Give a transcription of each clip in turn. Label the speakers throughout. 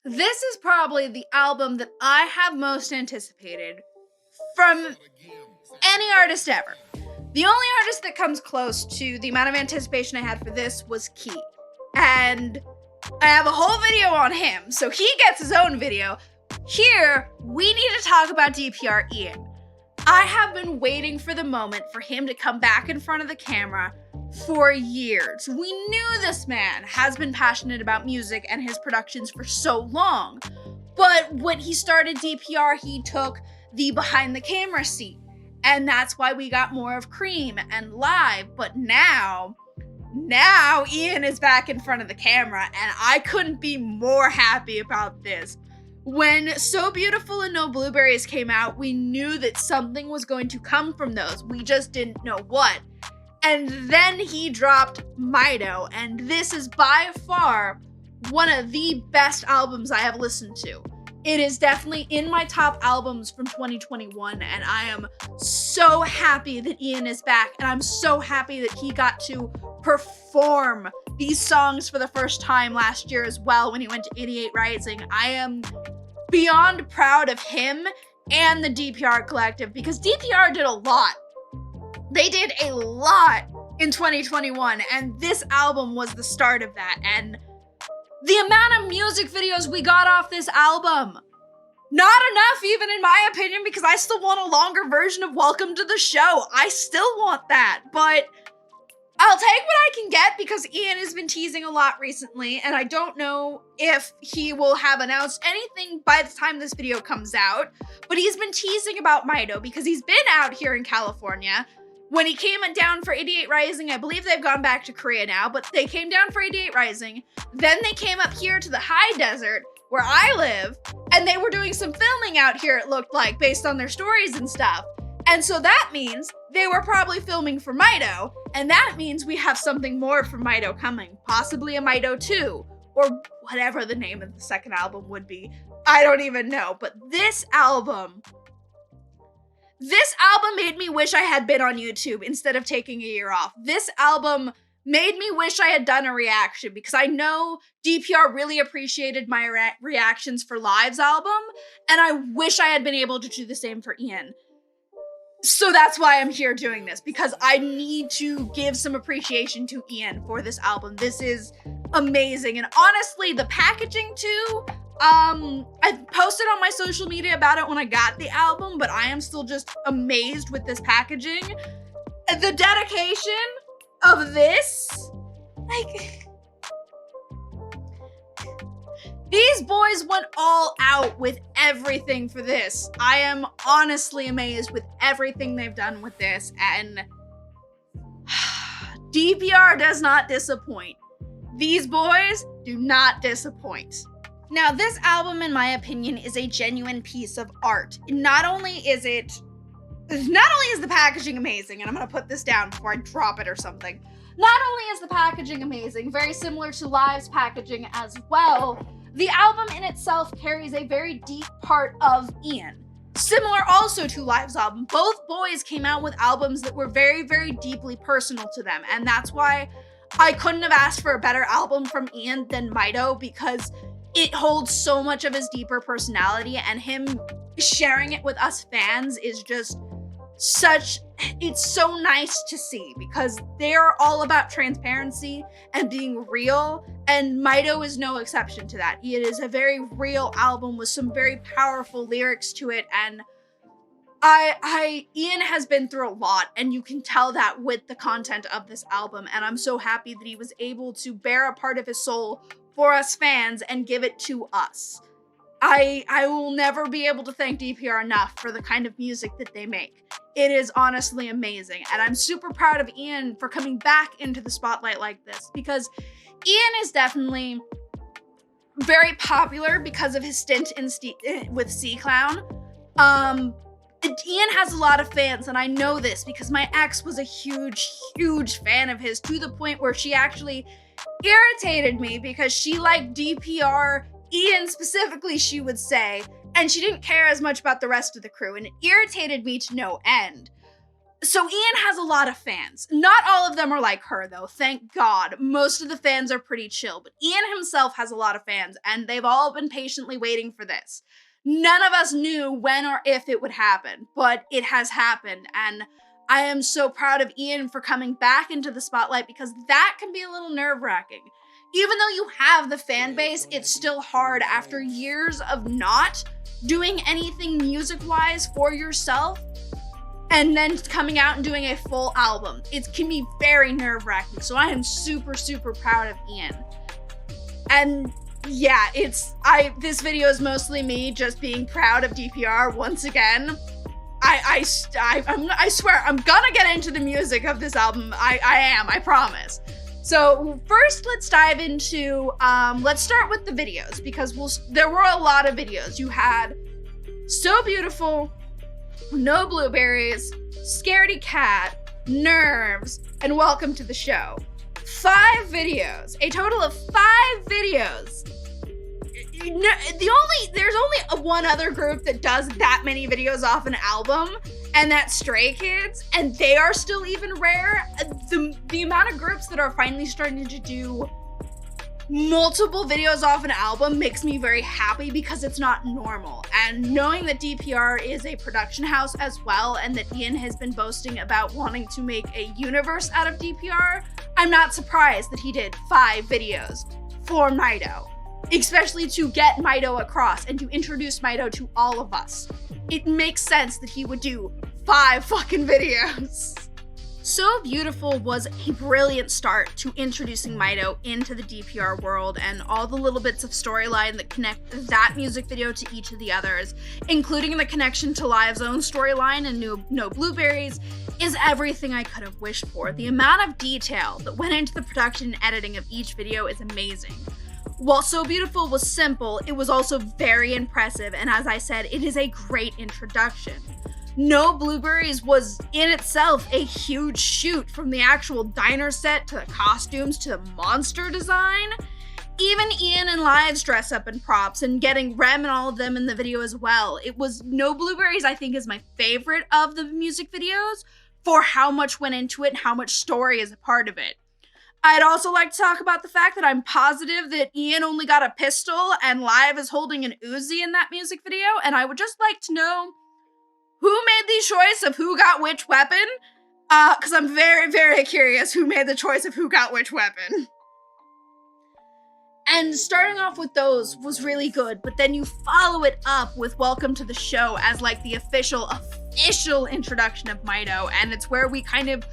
Speaker 1: This is probably the album that I have most anticipated from any artist ever. The only artist that comes close to the amount of anticipation I had for this was Key. And I have a whole video on him, so he gets his own video. Here, we need to talk about DPR IAN. I have been waiting for the moment for him to come back in front of the camera for years. We knew this man has been passionate about music and his productions for so long. But when he started DPR, he took the behind the camera seat. And that's why we got more of Cream and Live. But now IAN is back in front of the camera, and I couldn't be more happy about this. When So Beautiful and No Blueberries came out, we knew that something was going to come from those. We just didn't know what. And then he dropped 𝘈𝘐𝑚𝑖TO, and this is by far one of the best albums I have listened to. It is definitely in my top albums from 2021, and I am so happy that IAN is back, and I'm so happy that he got to perform these songs for the first time last year as well when he went to 88 Rising. I am beyond proud of him and the DPR collective, because DPR did a lot. They did a lot in 2021, and this album was the start of that. And the amount of music videos we got off this album, not enough even in my opinion, because I still want a longer version of Welcome to the Show. I still want that, but I'll take what I can get because IAN has been teasing a lot recently, and I don't know if he will have announced anything by the time this video comes out, but he's been teasing about 𝘈𝘐𝑚𝑖TO because he's been out here in California. When he came down for 88 Rising, I believe they've gone back to Korea now, but they came down for 88 Rising. Then they came up here to the high desert where I live, and they were doing some filming out here, it looked like, based on their stories and stuff. And so that means they were probably filming for 𝘈𝘐𝑚𝑖TO, and that means we have something more from 𝘈𝘐𝑚𝑖TO coming, possibly a 𝘈𝘐𝑚𝑖TO 2, or whatever the name of the second album would be. I don't even know, but this album made me wish I had been on YouTube instead of taking a year off. This album made me wish I had done a reaction, because I know DPR really appreciated my reactions for Live's album, and I wish I had been able to do the same for IAN. So that's why I'm here doing this, because I need to give some appreciation to IAN for this album. This is amazing, and honestly, the packaging too, I posted on my social media about it when I got the album, but I am still just amazed with this packaging. The dedication of this, like, these boys went all out with everything for this. I am honestly amazed with everything they've done with this, and DPR does not disappoint. These boys do not disappoint. Now, this album, in my opinion, is a genuine piece of art. Not only is the packaging amazing, and I'm gonna put this down before I drop it or something. Not only is the packaging amazing, very similar to Live's packaging as well, the album in itself carries a very deep part of IAN. Similar also to Live's album, both boys came out with albums that were very, very deeply personal to them, and that's why I couldn't have asked for a better album from IAN than 𝘈𝘐𝑚𝑖TO, because it holds so much of his deeper personality, and him sharing it with us fans is just it's so nice to see, because they're all about transparency and being real, and 𝘈𝘐𝑚𝑖TO is no exception to that. It is a very real album with some very powerful lyrics to it, and IAN has been through a lot, and you can tell that with the content of this album, and I'm so happy that he was able to bear a part of his soul for us fans and give it to us. I will never be able to thank DPR enough for the kind of music that they make. It is honestly amazing, and I'm super proud of IAN for coming back into the spotlight like this, because IAN is definitely very popular because of his stint with 𝘂𝑘lown. IAN has a lot of fans, and I know this because my ex was a huge fan of his, to the point where she actually irritated me because she liked DPR, IAN specifically, she would say, and she didn't care as much about the rest of the crew, and it irritated me to no end. So Ian has a lot of fans. Not all of them are like her, though, thank God. Most of the fans are pretty chill, but Ian himself has a lot of fans, and they've all been patiently waiting for this. None of us knew when or if it would happen, but it has happened, and I am so proud of Ian for coming back into the spotlight, because that can be a little nerve-wracking. Even though you have the fan base, it's still hard after years of not doing anything music-wise for yourself, and then coming out and doing a full album. It can be very nerve-wracking, so I am super, super proud of Ian. And yeah, this video is mostly me just being proud of DPR once again. I swear, I'm gonna get into the music of this album. I promise. So first, let's dive into, let's start with the videos, because there were a lot of videos. You had So Beautiful, No Blueberries, Scaredy Cat, Nerves, and Welcome to the Show. 5 videos, a total of 5 videos. There's only one other group that does that many videos off an album, and that's Stray Kids, and they are still even rare. The amount of groups that are finally starting to do multiple videos off an album makes me very happy, because it's not normal. And knowing that DPR is a production house as well, and that Ian has been boasting about wanting to make a universe out of DPR, I'm not surprised that he did 5 videos for Mito, especially to get Mito across and to introduce Mito to all of us. It makes sense that he would do 5 fucking videos. So Beautiful was a brilliant start to introducing Mito into the DPR world, and all the little bits of storyline that connect that music video to each of the others, including the connection to Live's own storyline and No Blueberries, is everything I could have wished for. The amount of detail that went into the production and editing of each video is amazing. While So Beautiful was simple, it was also very impressive, and as I said, it is a great introduction. No Blueberries was in itself a huge shoot, from the actual diner set to the costumes to the monster design. Even Ian and Lives dress up in props, and getting Rem and all of them in the video as well. No Blueberries, I think, is my favorite of the music videos for how much went into it and how much story is a part of it. I'd also like to talk about the fact that I'm positive that Ian only got a pistol and Live is holding an Uzi in that music video, and I would just like to know who made the choice of who got which weapon, because I'm very, very curious who made the choice of who got which weapon. And starting off with those was really good, but then you follow it up with Welcome to the Show as like the official introduction of Mito, and it's where we kind of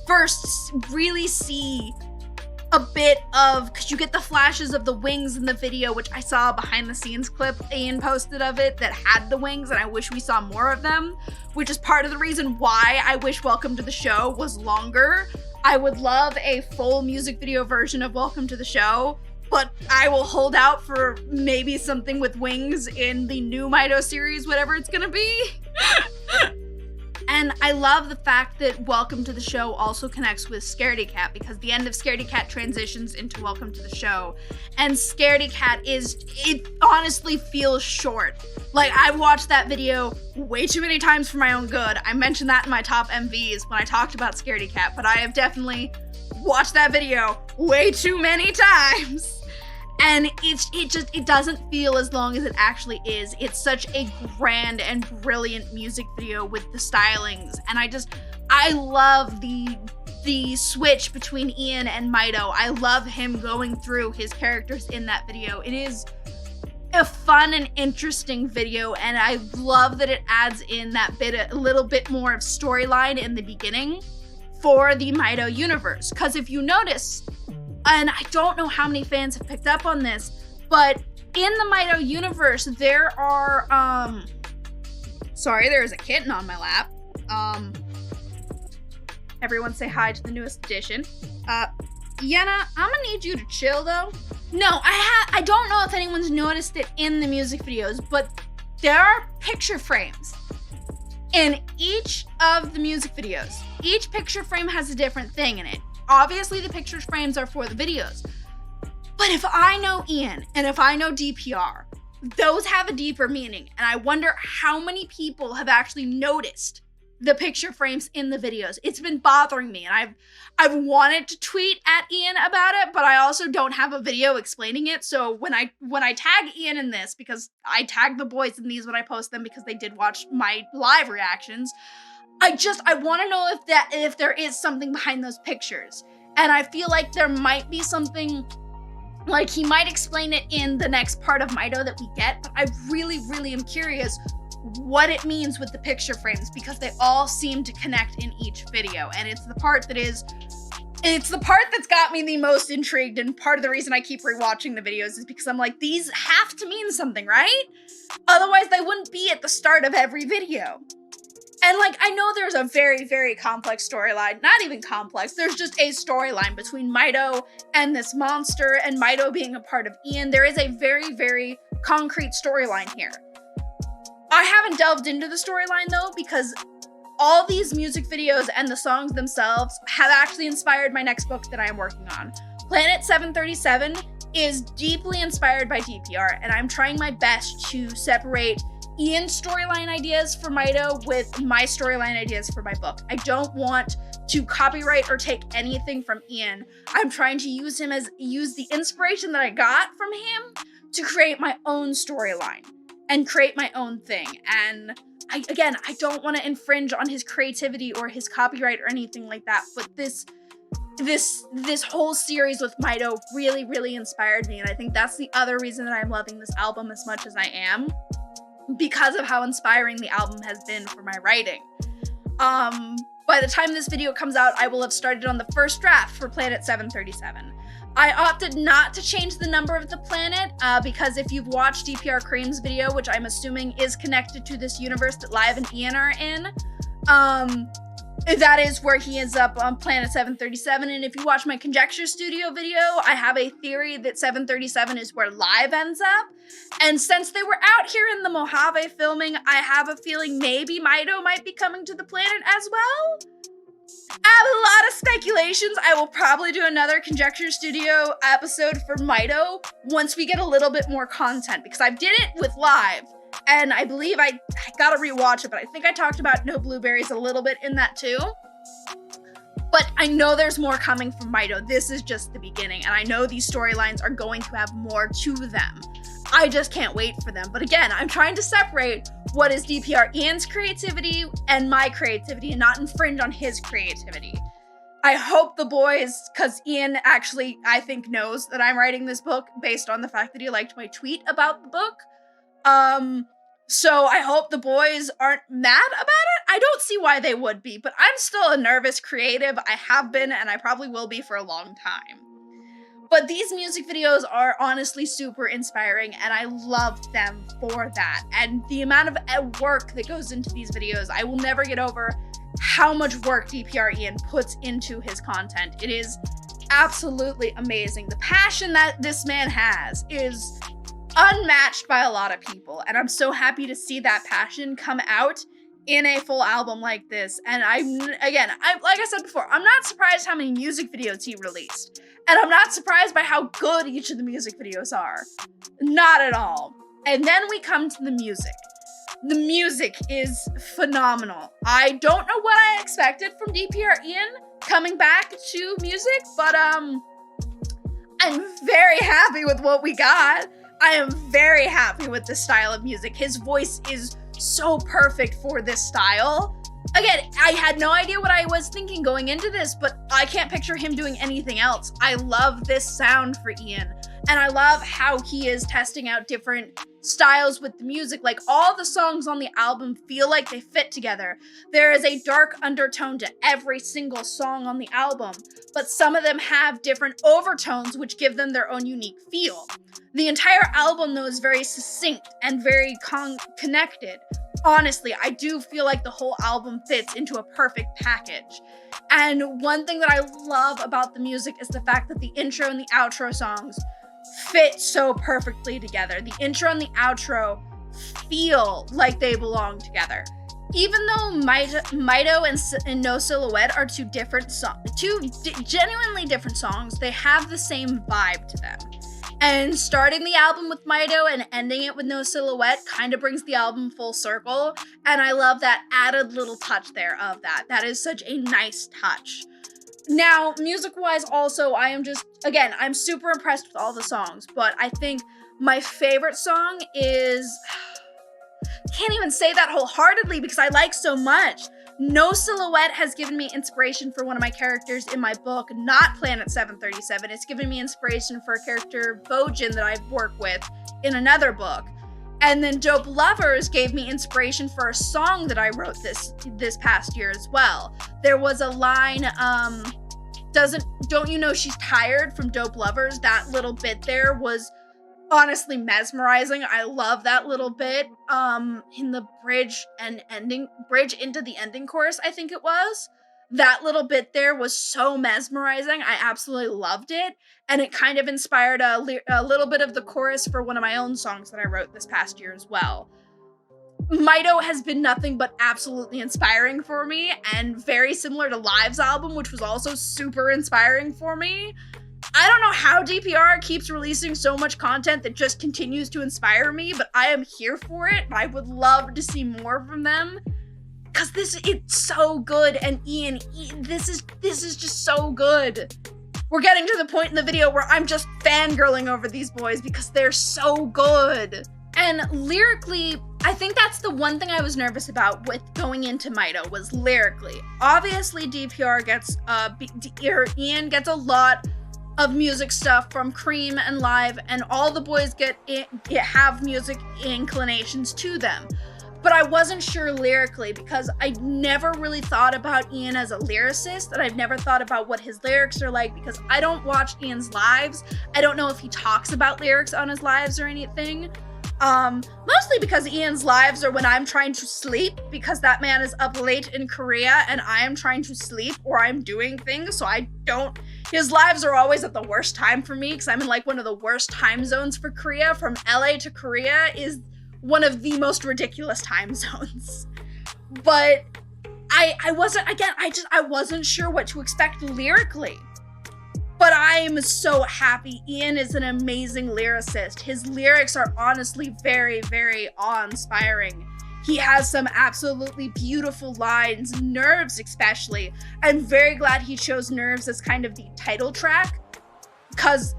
Speaker 1: first really see a bit of, because you get the flashes of the wings in the video, which I saw a behind the scenes clip Ian posted of it that had the wings, and I wish we saw more of them, which is part of the reason why I wish Welcome to the Show was longer. I would love a full music video version of Welcome to the Show, but I will hold out for maybe something with wings in the new Mito series, whatever it's gonna be. And I love the fact that Welcome to the Show also connects with Scaredy Cat, because the end of Scaredy Cat transitions into Welcome to the Show. And Scaredy Cat it honestly feels short. Like, I've watched that video way too many times for my own good. I mentioned that in my top MVs when I talked about Scaredy Cat, but I have definitely watched that video way too many times. And it doesn't feel as long as it actually is. It's such a grand and brilliant music video with the stylings. And I love the switch between Ian and Mito. I love him going through his characters in that video. It is a fun and interesting video, and I love that it adds in a little bit more of storyline in the beginning for the Mito universe. Because if you notice, and I don't know how many fans have picked up on this, but in the Mito universe, there are, sorry, there is a kitten on my lap. Everyone say hi to the newest edition. Yenna, I'm gonna need you to chill though. No, I don't know if anyone's noticed it in the music videos, but there are picture frames in each of the music videos. Each picture frame has a different thing in it. Obviously, the picture frames are for the videos. But if I know Ian and if I know DPR, those have a deeper meaning. And I wonder how many people have actually noticed the picture frames in the videos. It's been bothering me, and I've wanted to tweet at Ian about it, but I also don't have a video explaining it. So when I tag Ian in this, because I tag the boys in these when I post them because they did watch my live reactions, I want to know if there is something behind those pictures. And I feel like there might be something, like he might explain it in the next part of Mito that we get, but I really, really am curious what it means with the picture frames, because they all seem to connect in each video. And it's the part that's got me the most intrigued, and part of the reason I keep rewatching the videos is because I'm like, these have to mean something, right? Otherwise they wouldn't be at the start of every video. And like, I know there's a very, very complex storyline, not even complex, there's just a storyline between Mito and this monster, and Mito being a part of Ian. There is a very, very concrete storyline here. I haven't delved into the storyline though, because all these music videos and the songs themselves have actually inspired my next book that I am working on. Planet 737 is deeply inspired by DPR, and I'm trying my best to separate Ian's storyline ideas for Mito with my storyline ideas for my book. I don't want to copyright or take anything from Ian. I'm trying to use the inspiration that I got from him to create my own storyline and create my own thing. And I don't want to infringe on his creativity or his copyright or anything like that, but this whole series with Mito really, really inspired me, and I think that's the other reason that I'm loving this album as much as I am, because of how inspiring the album has been for my writing. By the time this video comes out, I will have started on the first draft for Planet 737. I opted not to change the number of the planet, because if you've watched DPR Cream's video, which I'm assuming is connected to this universe that Live and Ian are in, that is where he ends up on Planet 737. And if you watch my Conjecture Studio video, I have a theory that 737 is where Live ends up. And since they were out here in the Mojave filming, I have a feeling maybe Mito might be coming to the planet as well. I have a lot of speculations. I will probably do another Conjecture Studio episode for Mito once we get a little bit more content, because I did it with Live, and I believe I gotta rewatch it, but I think I talked about No Blueberries a little bit in that too. But I know there's more coming from Mito. This is just the beginning, and I know these storylines are going to have more to them. I just can't wait for them. But again, I'm trying to separate what is DPR Ian's creativity and my creativity, and not infringe on his creativity. I hope the boys, because Ian actually, I think, knows that I'm writing this book based on the fact that he liked my tweet about the book. So I hope the boys aren't mad about it. I don't see why they would be, but I'm still a nervous creative. I have been, and I probably will be for a long time. But these music videos are honestly super inspiring, and I love them for that. And the amount of work that goes into these videos, I will never get over how much work DPR Ian puts into his content. It is absolutely amazing. The passion that this man has is unmatched by a lot of people, and I'm so happy to see that passion come out in a full album like this. And like I said before, I'm not surprised how many music videos he released. And I'm not surprised by how good each of the music videos are. Not at all. And then we come to the music. The music is phenomenal. I don't know what I expected from DPR Ian coming back to music, but I'm very happy with what we got. I am very happy with the style of music. His voice is so perfect for this style. Again, I had no idea what I was thinking going into this, but I can't picture him doing anything else. I love this sound for Ian, and I love how he is testing out different styles with the music. Like, all the songs on the album feel like they fit together. There is a dark undertone to every single song on the album, but some of them have different overtones which give them their own unique feel. The entire album, though, is very succinct and very connected. Honestly, I do feel like the whole album fits into a perfect package. And one thing that I love about the music is the fact that the intro and the outro songs fit so perfectly together. The intro and the outro feel like they belong together. Even though Mito and No Silhouette are two genuinely different songs, they have the same vibe to them. And starting the album with Mito and ending it with No Silhouette kind of brings the album full circle. And I love that added little touch there of that. That is such a nice touch. Now, music-wise also, I am just, again, I'm super impressed with all the songs, but I think my favorite song is, can't even say that wholeheartedly because I like so much. No Silhouette has given me inspiration for one of my characters in my book, not Planet 737. It's given me inspiration for a character, 𝘍𝘰𝘮, that I've worked with in another book. And then Dope Lovers gave me inspiration for a song that I wrote this past year as well. There was a line, don't you know she's tired from Dope Lovers? That little bit there was honestly mesmerizing. I love that little bit in the bridge into the ending chorus, I think it was. That little bit there was so mesmerizing. I absolutely loved it. And it kind of inspired a little bit of the chorus for one of my own songs that I wrote this past year as well. Mito has been nothing but absolutely inspiring for me, and very similar to Live's album, which was also super inspiring for me. I don't know how DPR keeps releasing so much content that just continues to inspire me, but I am here for it. I would love to see more from them because it's so good. And Ian, this is just so good. We're getting to the point in the video where I'm just fangirling over these boys because they're so good. And lyrically, I think that's the one thing I was nervous about with going into Mito was lyrically. Obviously, Ian gets a lot of music stuff from Cream and Live, and all the boys have music inclinations to them. But I wasn't sure lyrically because I never really thought about Ian as a lyricist, and I've never thought about what his lyrics are like because I don't watch Ian's lives. I don't know if he talks about lyrics on his lives or anything. Mostly because Ian's lives are when I'm trying to sleep because that man is up late in Korea and I am trying to sleep or I'm doing things, so his lives are always at the worst time for me because I'm in like one of the worst time zones for Korea. From LA to Korea is one of the most ridiculous time zones. But I wasn't sure what to expect lyrically. But I am so happy. Ian is an amazing lyricist. His lyrics are honestly very, very awe-inspiring. He has some absolutely beautiful lines, Nerves especially. I'm very glad he chose Nerves as kind of the title track, because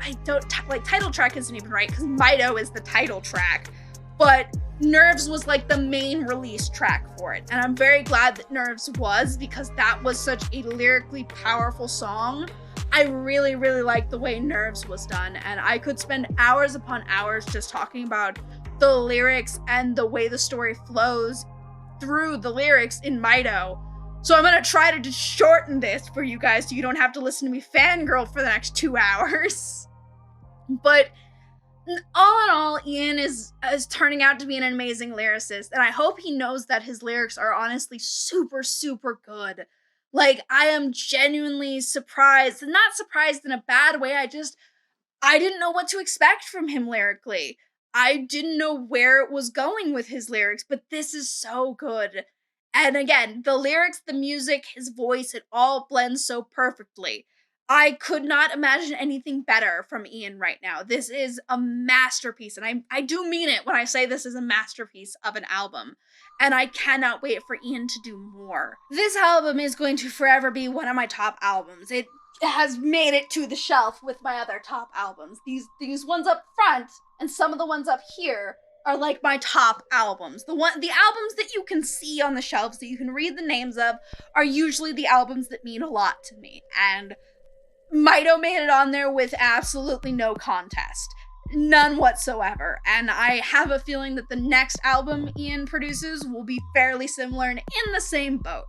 Speaker 1: title track isn't even right, because Mito is the title track, but Nerves was like the main release track for it. And I'm very glad that Nerves was, because that was such a lyrically powerful song. I really, really like the way Nerves was done, and I could spend hours upon hours just talking about the lyrics and the way the story flows through the lyrics in Mito. So I'm gonna try to just shorten this for you guys so you don't have to listen to me fangirl for the next 2 hours. But all in all, Ian is turning out to be an amazing lyricist, and I hope he knows that his lyrics are honestly super, super good. Like, I am genuinely surprised, and not surprised in a bad way, I didn't know what to expect from him lyrically. I didn't know where it was going with his lyrics, but this is so good. And again, the lyrics, the music, his voice, it all blends so perfectly. I could not imagine anything better from Ian right now. This is a masterpiece, and I do mean it when I say this is a masterpiece of an album. And I cannot wait for Ian to do more. This album is going to forever be one of my top albums. It has made it to the shelf with my other top albums. These ones up front and some of the ones up here are like my top albums. The albums that you can see on the shelves that you can read the names of are usually the albums that mean a lot to me. And Mito made it on there with absolutely no contest. None whatsoever. And I have a feeling that the next album Ian produces will be fairly similar and in the same boat.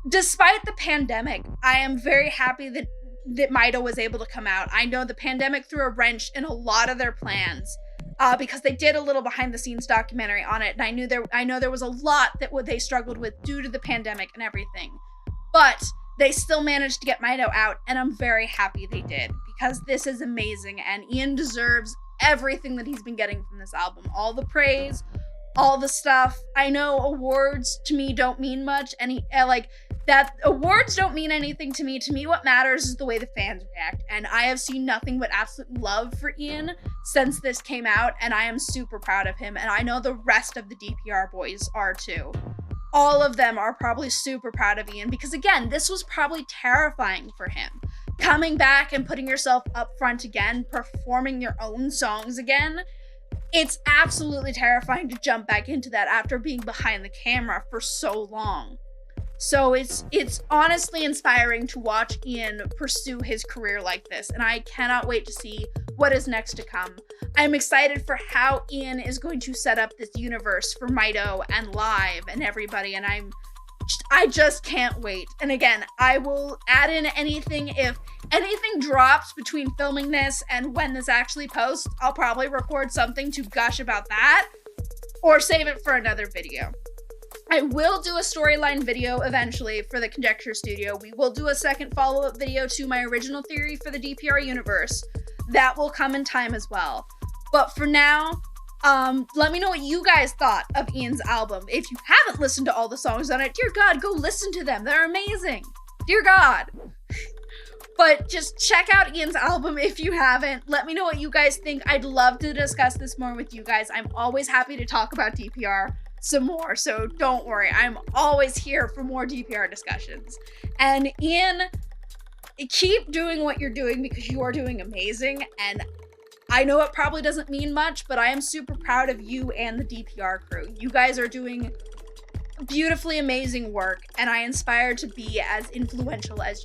Speaker 1: Despite the pandemic, I am very happy that Mito was able to come out. I know the pandemic threw a wrench in a lot of their plans because they did a little behind the scenes documentary on it, and I know there was a lot that they struggled with due to the pandemic and everything. But they still managed to get Mito out, and I'm very happy they did, because this is amazing, and Ian deserves everything that he's been getting from this album. All the praise, all the stuff. I know awards to me don't mean much, and that awards don't mean anything to me. To me, what matters is the way the fans react. And I have seen nothing but absolute love for Ian since this came out, and I am super proud of him. And I know the rest of the DPR boys are too. All of them are probably super proud of Ian because, again, this was probably terrifying for him. Coming back and putting yourself up front again, performing your own songs again, it's absolutely terrifying to jump back into that after being behind the camera for so long. So it's honestly inspiring to watch Ian pursue his career like this, and I cannot wait to see what is next to come. I'm excited for how Ian is going to set up this universe for Mito and Live and everybody, and I just can't wait. And again, I will add in anything. If anything drops between filming this and when this actually posts, I'll probably record something to gush about that or save it for another video. I will do a storyline video eventually for the Conjecture Studio. We will do a second follow-up video to my original theory for the DPR universe. That will come in time as well. But for now, let me know what you guys thought of Ian's album. If you haven't listened to all the songs on it, dear God, go listen to them. They're amazing. Dear God. But just check out Ian's album if you haven't. Let me know what you guys think. I'd love to discuss this more with you guys. I'm always happy to talk about DPR some more, so don't worry. I'm always here for more DPR discussions. And Ian, keep doing what you're doing because you are doing amazing. And I know it probably doesn't mean much, but I am super proud of you and the DPR crew. You guys are doing beautifully amazing work, and I aspire to be as influential as you